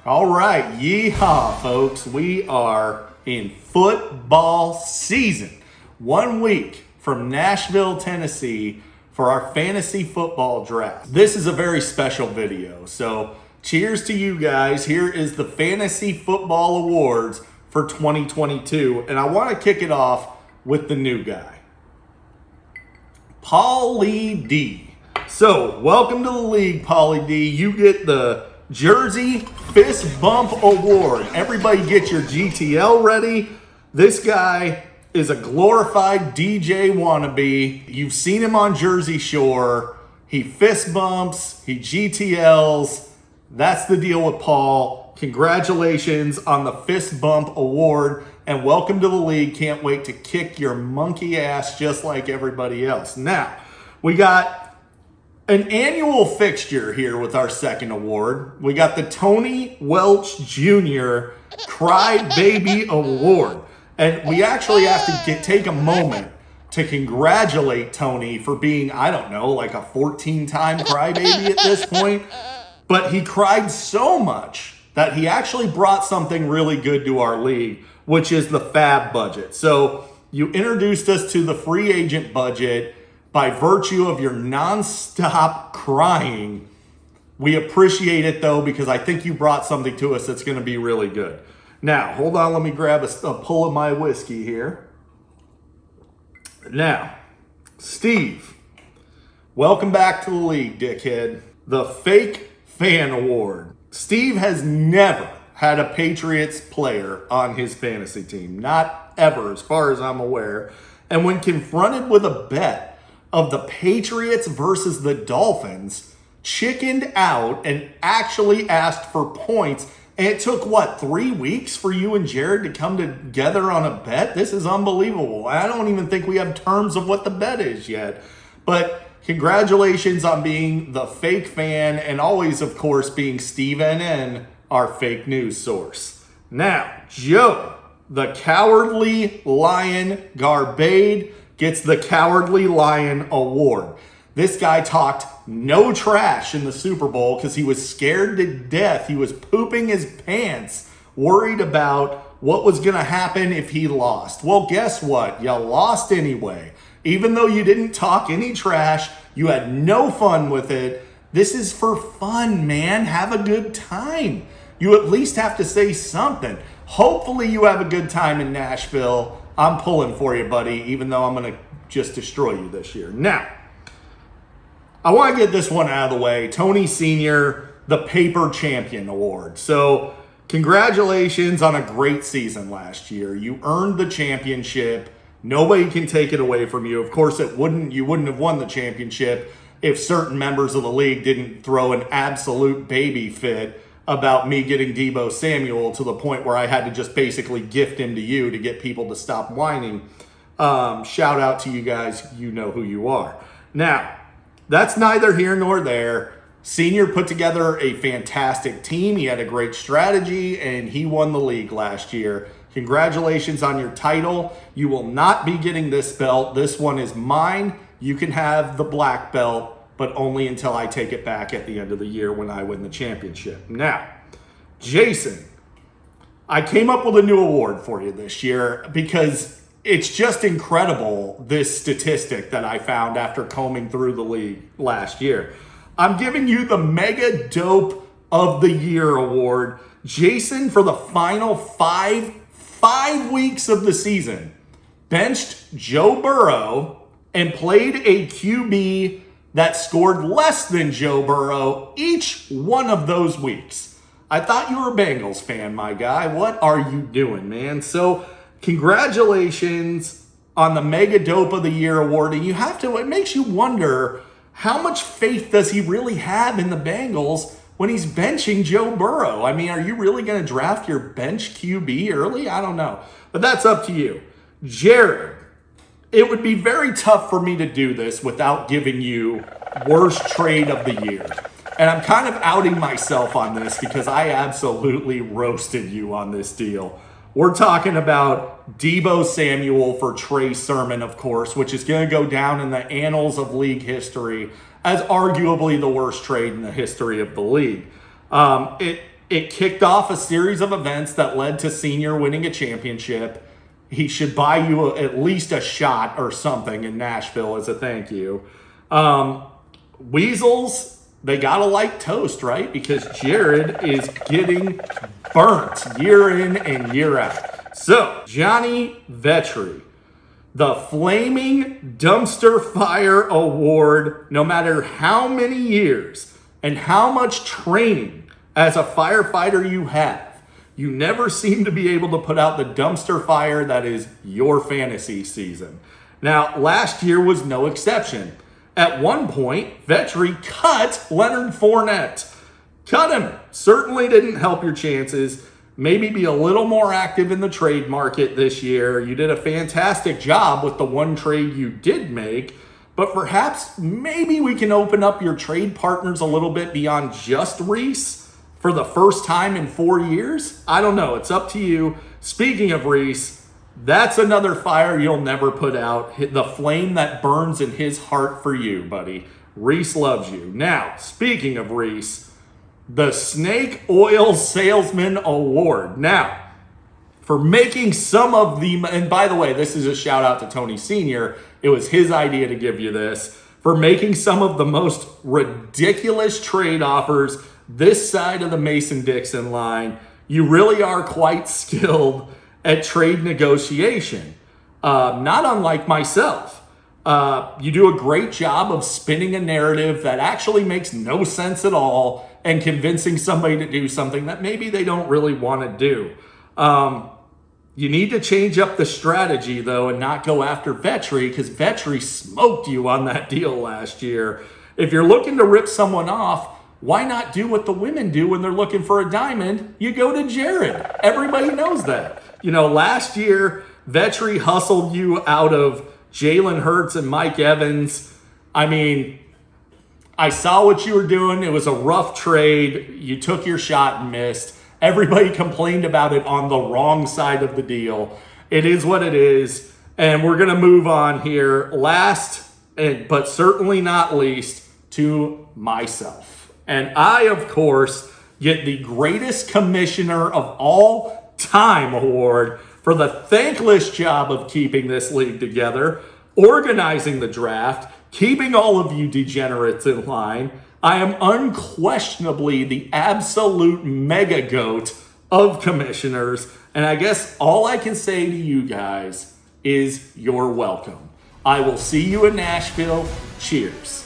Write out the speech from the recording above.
All right, yeehaw, folks. We are in football season. 1 week from Nashville, Tennessee for our fantasy football draft. This is a very special video, so cheers to you guys. Here is the Fantasy Football Awards for 2022, and I want to kick it off with the new guy, Paulie D. So, welcome to the league, Paulie D. You get the Jersey Fist Bump Award. Everybody get your GTL ready. This guy is a glorified DJ wannabe. You've seen him on Jersey Shore. He fist bumps, he GTLs. That's the deal with Paul. Congratulations on the Fist Bump Award and welcome to the league. Can't wait to kick your monkey ass just like everybody else. Now, we got an annual fixture here with our second award. We got the Tony Welch Jr. Cry Baby Award. And we actually have to take a moment to congratulate Tony for being, I don't know, like a 14-time crybaby at this point. But he cried so much that he actually brought something really good to our league, which is the FAB budget. So you introduced us to the free agent budget by virtue of your nonstop crying. We appreciate it though, because I think you brought something to us that's going to be really good. Now, hold on, let me grab a pull of my whiskey here. Now, Steve, welcome back to the league, dickhead. The Fake Fan Award. Steve has never had a Patriots player on his fantasy team. Not ever, as far as I'm aware. And when confronted with a bet of the Patriots versus the Dolphins, chickened out and actually asked for points. And it took, 3 weeks for you and Jared to come together on a bet? This is unbelievable. I don't even think we have terms of what the bet is yet. But congratulations on being the fake fan and always, of course, being Steve NN, our fake news source. Now, Joe, the Cowardly Lion Garbade, gets the Cowardly Lion Award. This guy talked no trash in the Super Bowl because he was scared to death. He was pooping his pants, worried about what was going to happen if he lost. Well, guess what? You lost anyway. Even though you didn't talk any trash, you had no fun with it. This is for fun, man. Have a good time. You at least have to say something. Hopefully you have a good time in Nashville. I'm pulling for you, buddy, even though I'm going to just destroy you this year. Now, I want to get this one out of the way. Tony Sr., the Paper Champion Award. So, congratulations on a great season last year. You earned the championship. Nobody can take it away from you. Of course, you wouldn't have won the championship if certain members of the league didn't throw an absolute baby fit about me getting Deebo Samuel to the point where I had to just basically gift him to you to get people to stop whining. Shout out to you guys. You know who you are. Now, that's neither here nor there. Senior put together a fantastic team. He had a great strategy, and he won the league last year. Congratulations on your title. You will not be getting this belt. This one is mine. You can have the black belt, but only until I take it back at the end of the year when I win the championship. Now, Jason, I came up with a new award for you this year because it's just incredible, this statistic that I found after combing through the league last year. I'm giving you the Mega Dope of the Year award. Jason, for the final five weeks of the season, benched Joe Burrow and played a QB that scored less than Joe Burrow each one of those weeks. I thought you were a Bengals fan, my guy. What are you doing, man? So, congratulations on the Mega Dope of the Year award. And it makes you wonder, how much faith does he really have in the Bengals when he's benching Joe Burrow? I mean, are you really going to draft your bench QB early? I don't know. But that's up to you. Jared, it would be very tough for me to do this without giving you worst trade of the year. And I'm kind of outing myself on this because I absolutely roasted you on this deal. We're talking about Deebo Samuel for Trey Sermon, of course, which is going to go down in the annals of league history as arguably the worst trade in the history of the league. It It kicked off a series of events that led to Senior winning a championship. He should buy you at least a shot or something in Nashville as a thank you. Weasels, they gotta like toast, right? Because Jared is getting burnt year in and year out. So, Johnny Vetri, the Flaming Dumpster Fire Award, no matter how many years and how much training as a firefighter you have, you never seem to be able to put out the dumpster fire that is your fantasy season. Now, last year was no exception. At one point, Vetri cut Leonard Fournette. Cut him. Certainly didn't help your chances. Maybe be a little more active in the trade market this year. You did a fantastic job with the one trade you did make, but perhaps maybe we can open up your trade partners a little bit beyond just Reese for the first time in 4 years. I don't know. It's up to you. Speaking of Reese, that's another fire you'll never put out. The flame that burns in his heart for you, buddy. Reese loves you. Now, speaking of Reese, the Snake Oil Salesman Award. Now, for making some of the, and by the way, this is a shout out to Tony Sr. It was his idea to give you this. For making some of the most ridiculous trade offers this side of the Mason-Dixon line. You really are quite skilled at trade negotiation. Not unlike myself. You do a great job of spinning a narrative that actually makes no sense at all and convincing somebody to do something that maybe they don't really want to do. You need to change up the strategy, though, and not go after Vetri, because Vetri smoked you on that deal last year. If you're looking to rip someone off, why not do what the women do when they're looking for a diamond? You go to Jared. Everybody knows that. You know, last year, Vetri hustled you out of Jalen Hurts and Mike Evans. I mean, I saw what you were doing. It was a rough trade. You took your shot and missed. Everybody complained about it on the wrong side of the deal. It is what it is. And we're going to move on here. Last, but certainly not least, to myself. And I, of course, get the greatest commissioner of all time award for the thankless job of keeping this league together, organizing the draft, keeping all of you degenerates in line. I am unquestionably the absolute mega goat of commissioners. And I guess all I can say to you guys is you're welcome. I will see you in Nashville. Cheers.